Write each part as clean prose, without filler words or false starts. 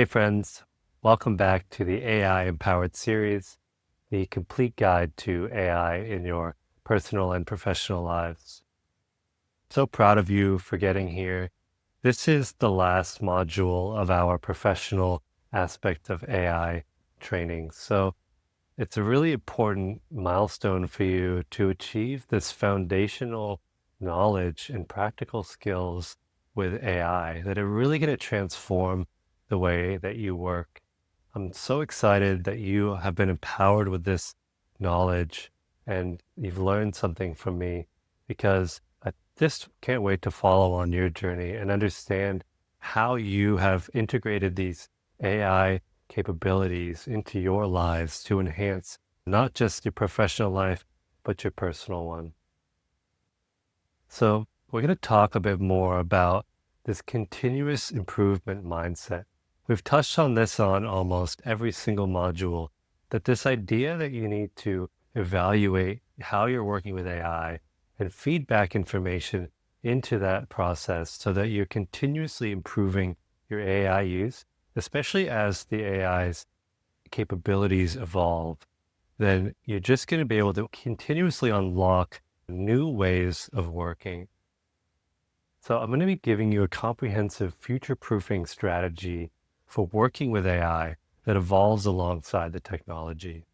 Hey friends, welcome back to the AI Empowered series, the complete guide to AI in your personal and professional lives. So proud of you for getting here. This is the last module of our professional aspect of AI training. So it's a really important milestone for you to achieve this foundational knowledge and practical skills with AI that are really going to transform the way that you work. I'm so excited that you have been empowered with this knowledge and you've learned something from me because I just can't wait to follow on your journey and understand how you have integrated these AI capabilities into your lives to enhance not just your professional life, but your personal one. So we're going to talk a bit more about this continuous improvement mindset. We've touched on this on almost every single module, that this idea that you need to evaluate how you're working with AI and feedback information into that process so that you're continuously improving your AI use, especially as the AI's capabilities evolve, then you're just going to be able to continuously unlock new ways of working. So I'm going to be giving you a comprehensive future-proofing strategy for working with AI that evolves alongside the technology.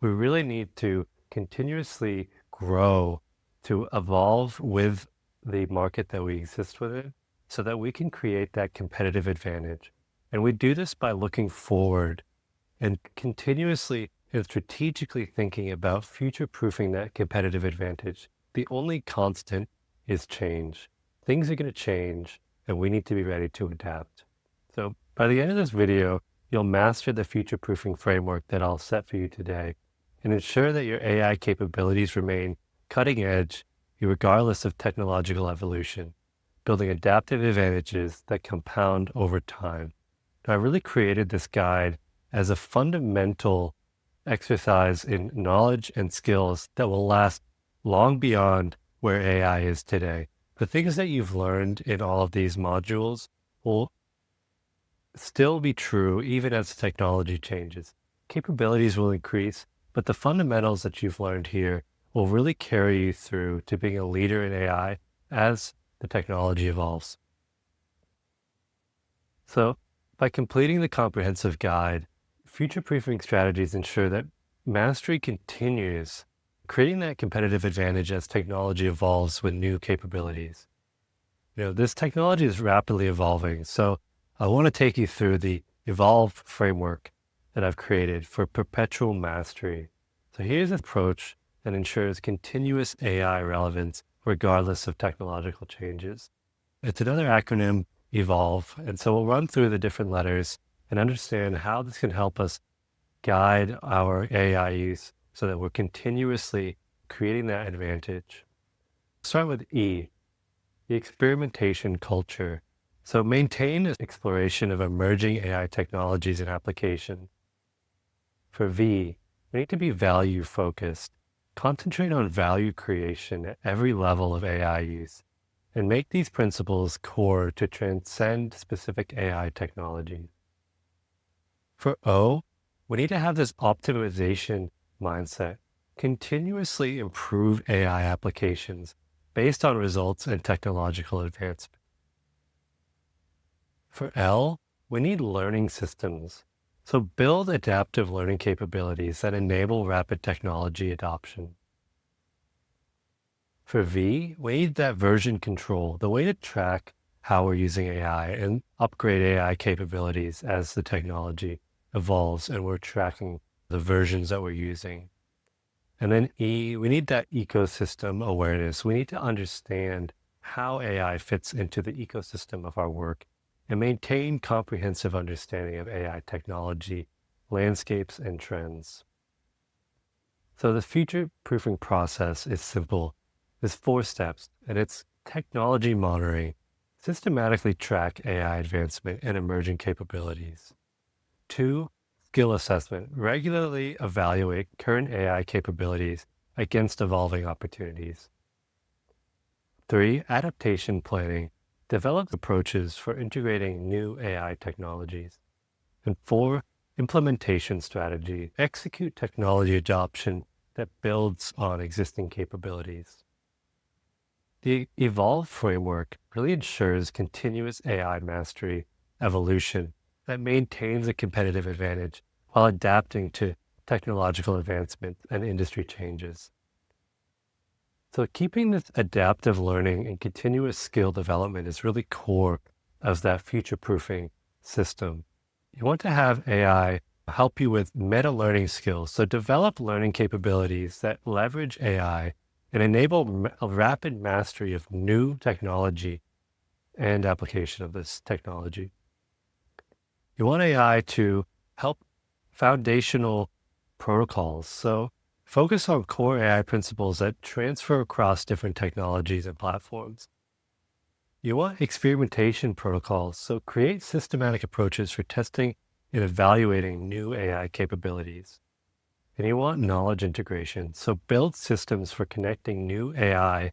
We really need to continuously grow to evolve with the market that we exist within so that we can create that competitive advantage. And we do this by looking forward and continuously and strategically thinking about future-proofing that competitive advantage. The only constant is change. Things are going to change, and we need to be ready to adapt. So by the end of this video, you'll master the future-proofing framework that I'll set for you today and ensure that your AI capabilities remain cutting edge regardless of technological evolution, building adaptive advantages that compound over time. Now, I really created this guide as a fundamental exercise in knowledge and skills that will last long beyond where AI is today. The things that you've learned in all of these modules will still be true even as technology changes. Capabilities will increase, but the fundamentals that you've learned here will really carry you through to being a leader in AI as the technology evolves. So by completing the comprehensive guide, future-proofing strategies ensure that mastery continues, creating that competitive advantage as technology evolves with new capabilities. This technology is rapidly evolving, so I want to take you through the Evolve framework that I've created for perpetual mastery. So here's an approach that ensures continuous AI relevance regardless of technological changes. It's another acronym, Evolve, and so we'll run through the different letters and understand how this can help us guide our AI use so that we're continuously creating that advantage. Start with E, the experimentation culture. So maintain an exploration of emerging AI technologies and application. For V, we need to be value focused. Concentrate on value creation at every level of AI use and make these principles core to transcend specific AI technologies. For O, we need to have this optimization mindset, continuously improve AI applications based on results and technological advancement. For L, we need learning systems. So build adaptive learning capabilities that enable rapid technology adoption. For V, we need that version control, the way to track how we're using AI and upgrade AI capabilities as the technology evolves and we're tracking the versions that we're using. And then E, we need that ecosystem awareness. We need to understand how AI fits into the ecosystem of our work and maintain comprehensive understanding of AI technology, landscapes, and trends. So the future-proofing process is simple. There's 4 steps, and it's technology monitoring, systematically track AI advancement and emerging capabilities. 2, skill assessment, regularly evaluate current AI capabilities against evolving opportunities. 3, adaptation planning, develop approaches for integrating new AI technologies. And 4, implementation strategy, execute technology adoption that builds on existing capabilities. The Evolve framework really ensures continuous AI mastery, evolution that maintains a competitive advantage while adapting to technological advancements and industry changes. So keeping this adaptive learning and continuous skill development is really core of that future-proofing system. You want to have AI help you with meta learning skills. So develop learning capabilities that leverage AI and enable a rapid mastery of new technology and application of this technology. You want AI to help foundational protocols. So focus on core AI principles that transfer across different technologies and platforms. You want experimentation protocols. So create systematic approaches for testing and evaluating new AI capabilities. And you want knowledge integration. So build systems for connecting new AI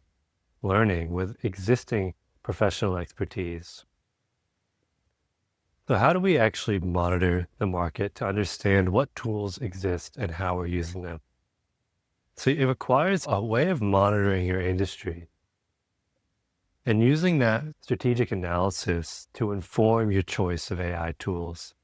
learning with existing professional expertise. So how do we actually monitor the market to understand what tools exist and how we're using them? So it requires a way of monitoring your industry and using that strategic analysis to inform your choice of AI tools.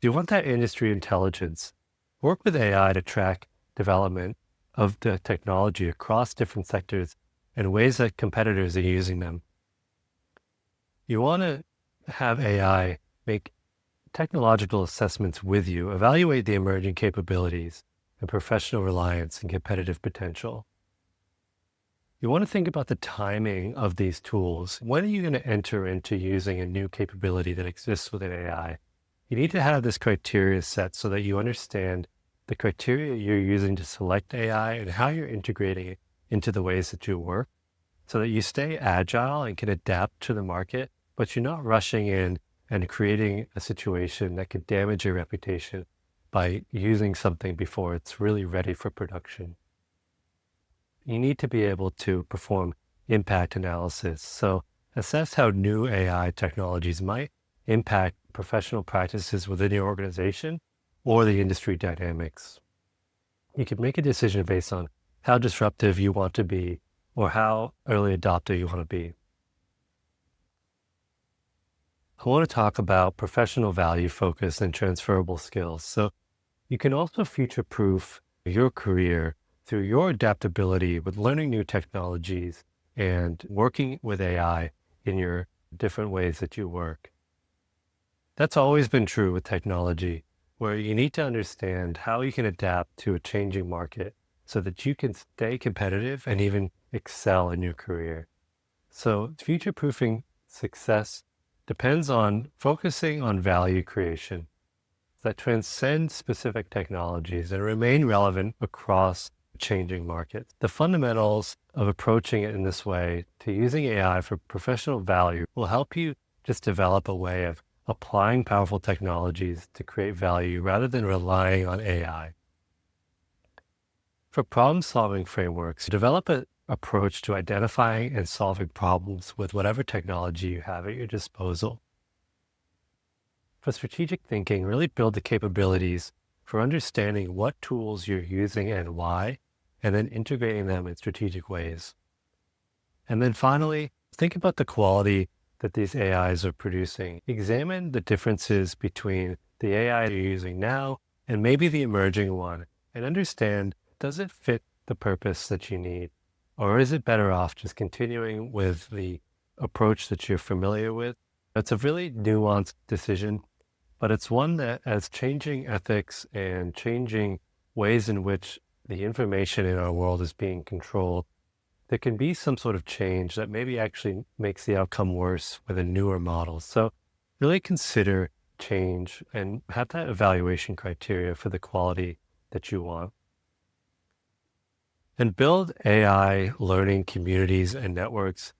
You want that industry intelligence. Work with AI to track development of the technology across different sectors and ways that competitors are using them. You want to have AI make technological assessments with you, evaluate the emerging capabilities and professional reliance and competitive potential. You want to think about the timing of these tools. When are you going to enter into using a new capability that exists within AI? You need to have this criteria set so that you understand the criteria you're using to select AI and how you're integrating it into the ways that you work so that you stay agile and can adapt to the market, but you're not rushing in and creating a situation that could damage your reputation by using something before it's really ready for production. You need to be able to perform impact analysis. So assess how new AI technologies might impact professional practices within your organization or the industry dynamics. You can make a decision based on how disruptive you want to be or how early adopter you want to be. I want to talk about professional value focus and transferable skills. So you can also future-proof your career through your adaptability with learning new technologies and working with AI in your different ways that you work. That's always been true with technology, where you need to understand how you can adapt to a changing market so that you can stay competitive and even excel in your career. So future-proofing success depends on focusing on value creation that transcend specific technologies and remain relevant across changing markets. The fundamentals of approaching it in this way to using AI for professional value will help you just develop a way of applying powerful technologies to create value rather than relying on AI. For problem-solving frameworks, develop an approach to identifying and solving problems with whatever technology you have at your disposal. For strategic thinking, really build the capabilities for understanding what tools you're using and why, and then integrating them in strategic ways. And then finally, think about the quality that these AIs are producing. Examine the differences between the AI you're using now and maybe the emerging one, and understand, does it fit the purpose that you need? Or is it better off just continuing with the approach that you're familiar with? It's a really nuanced decision, but it's one that, as changing ethics and changing ways in which the information in our world is being controlled, there can be some sort of change that maybe actually makes the outcome worse with a newer model. So really consider change and have that evaluation criteria for the quality that you want. And build AI learning communities and networks.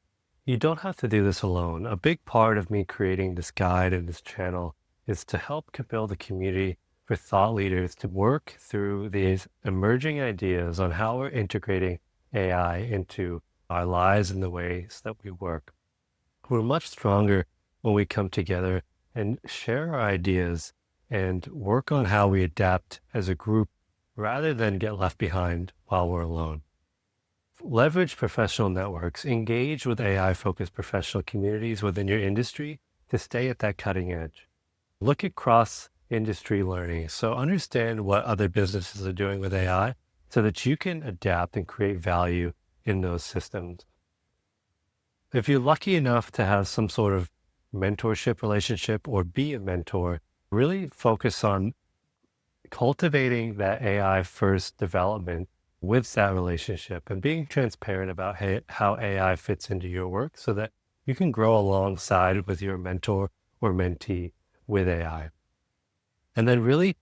You don't have to do this alone. A big part of me creating this guide and this channel is to help build a community for thought leaders to work through these emerging ideas on how we're integrating AI into our lives and the ways that we work. We're much stronger when we come together and share our ideas and work on how we adapt as a group rather than get left behind while we're alone. Leverage professional networks, engage with AI-focused professional communities within your industry to stay at that cutting edge. Look at cross-industry learning. So understand what other businesses are doing with AI so that you can adapt and create value in those systems. If you're lucky enough to have some sort of mentorship relationship or be a mentor, really focus on cultivating that AI first development with that relationship and being transparent about how AI fits into your work so that you can grow alongside with your mentor or mentee with AI. And then really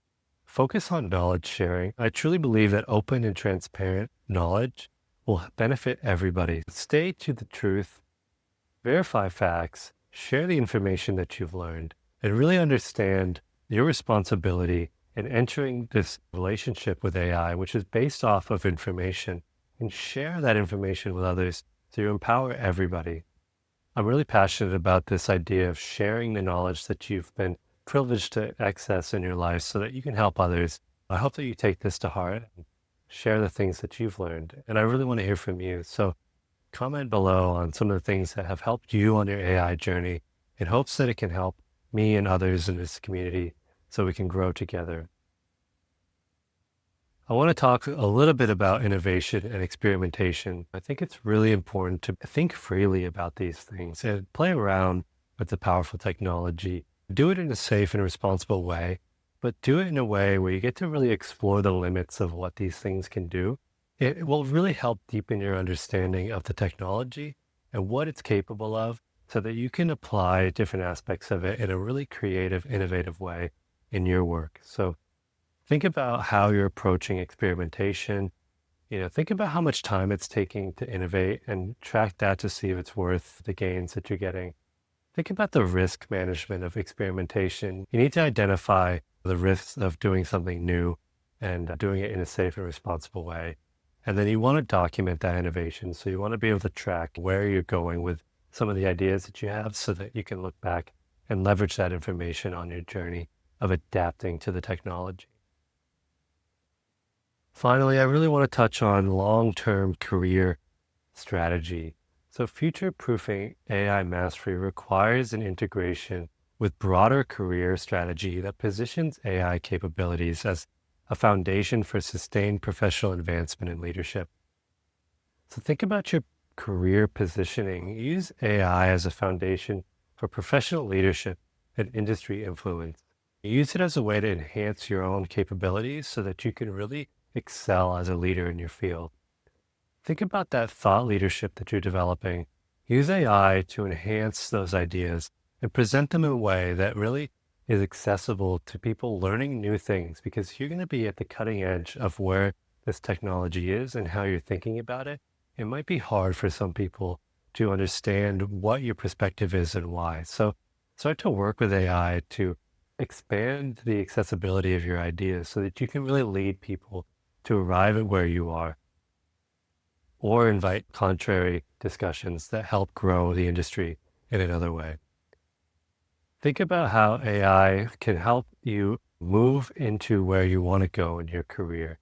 focus on knowledge sharing. I truly believe that open and transparent knowledge will benefit everybody. Stay to the truth, verify facts, share the information that you've learned, and really understand your responsibility in entering this relationship with AI, which is based off of information, and share that information with others so you empower everybody. I'm really passionate about this idea of sharing the knowledge that you've been privileged to access in your life so that you can help others. I hope that you take this to heart and share the things that you've learned. And I really want to hear from you. So comment below on some of the things that have helped you on your AI journey in hopes that it can help me and others in this community so we can grow together. I want to talk a little bit about innovation and experimentation. I think it's really important to think freely about these things and play around with the powerful technology. Do it in a safe and responsible way, but do it in a way where you get to really explore the limits of what these things can do. It will really help deepen your understanding of the technology and what it's capable of so that you can apply different aspects of it in a really creative, innovative way in your work. So think about how you're approaching experimentation. Think about how much time it's taking to innovate and track that to see if it's worth the gains that you're getting. Think about the risk management of experimentation. You need to identify the risks of doing something new and doing it in a safe and responsible way. And then you want to document that innovation. So you want to be able to track where you're going with some of the ideas that you have so that you can look back and leverage that information on your journey of adapting to the technology. Finally, I really want to touch on long-term career strategy. So future-proofing AI mastery requires an integration with broader career strategy that positions AI capabilities as a foundation for sustained professional advancement and leadership. So think about your career positioning. Use AI as a foundation for professional leadership and industry influence. Use it as a way to enhance your own capabilities so that you can really excel as a leader in your field. Think about that thought leadership that you're developing. Use AI to enhance those ideas and present them in a way that really is accessible to people learning new things because you're going to be at the cutting edge of where this technology is and how you're thinking about it. It might be hard for some people to understand what your perspective is and why. So start to work with AI to expand the accessibility of your ideas so that you can really lead people to arrive at where you are, or invite contrary discussions that help grow the industry in another way. Think about how AI can help you move into where you want to go in your career.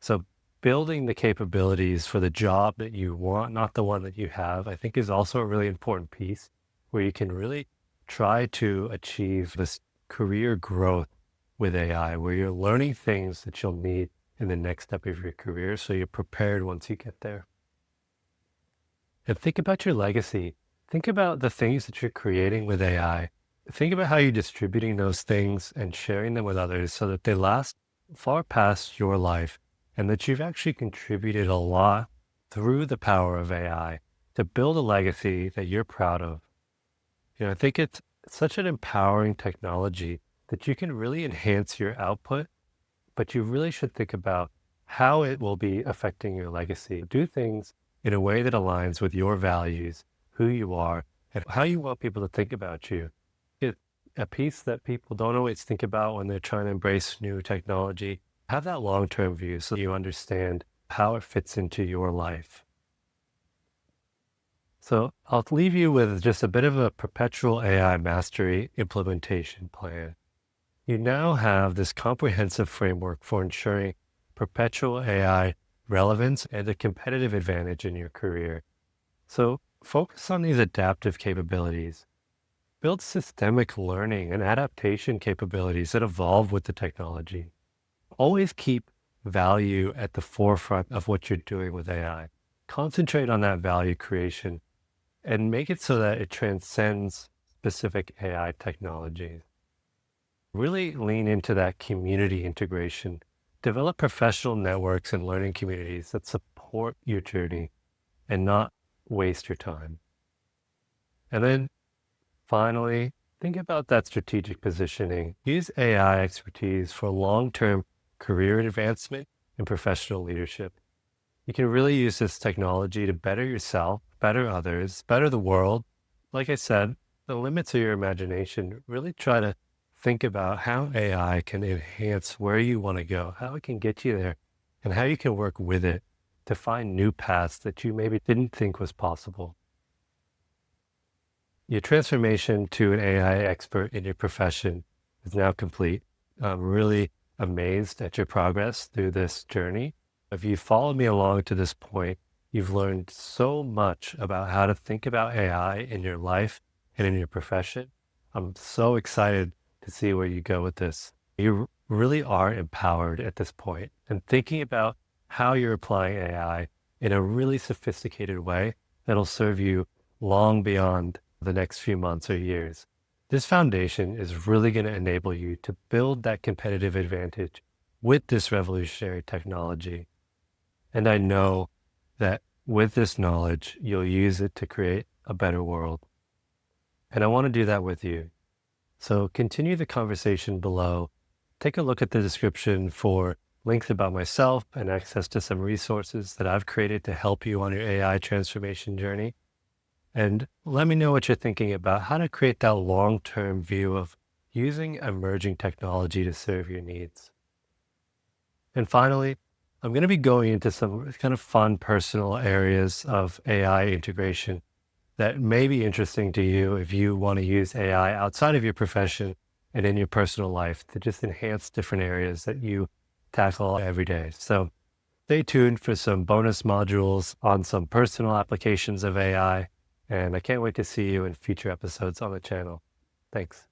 So building the capabilities for the job that you want, not the one that you have, I think is also a really important piece where you can really try to achieve this career growth with AI, where you're learning things that you'll need in the next step of your career so you're prepared once you get there. And think about your legacy. Think about the things that you're creating with AI. Think about how you're distributing those things and sharing them with others so that they last far past your life and that you've actually contributed a lot through the power of AI to build a legacy that you're proud of. I think it's such an empowering technology that you can really enhance your output, but you really should think about how it will be affecting your legacy. Do things in a way that aligns with your values, who you are, and how you want people to think about you. It's a piece that people don't always think about when they're trying to embrace new technology. Have that long-term view so you understand how it fits into your life. So I'll leave you with just a bit of a perpetual AI mastery implementation plan. You now have this comprehensive framework for ensuring perpetual AI relevance and a competitive advantage in your career. So focus on these adaptive capabilities. Build systemic learning and adaptation capabilities that evolve with the technology. Always keep value at the forefront of what you're doing with AI. Concentrate on that value creation and make it so that it transcends specific AI technologies. Really lean into that community integration. Develop professional networks and learning communities that support your journey and not waste your time. And then finally, think about that strategic positioning. Use AI expertise for long-term career advancement and professional leadership. You can really use this technology to better yourself, better others, better the world. Like I said, the limits of your imagination, really try to think about how AI can enhance where you want to go, how it can get you there, and how you can work with it to find new paths that you maybe didn't think was possible. Your transformation to an AI expert in your profession is now complete. I'm really amazed at your progress through this journey. If you followed me along to this point, you've learned so much about how to think about AI in your life and in your profession. I'm so excited to see where you go with this. You really are empowered at this point, and thinking about how you're applying AI in a really sophisticated way that'll serve you long beyond the next few months or years. This foundation is really going to enable you to build that competitive advantage with this revolutionary technology. And I know that with this knowledge, you'll use it to create a better world. And I want to do that with you. So continue the conversation below. Take a look at the description for links about myself and access to some resources that I've created to help you on your AI transformation journey. And let me know what you're thinking about how to create that long-term view of using emerging technology to serve your needs. And finally, I'm going to be going into some kind of fun personal areas of AI integration that may be interesting to you if you want to use AI outside of your profession and in your personal life to just enhance different areas that you tackle every day. So stay tuned for some bonus modules on some personal applications of AI. And I can't wait to see you in future episodes on the channel. Thanks.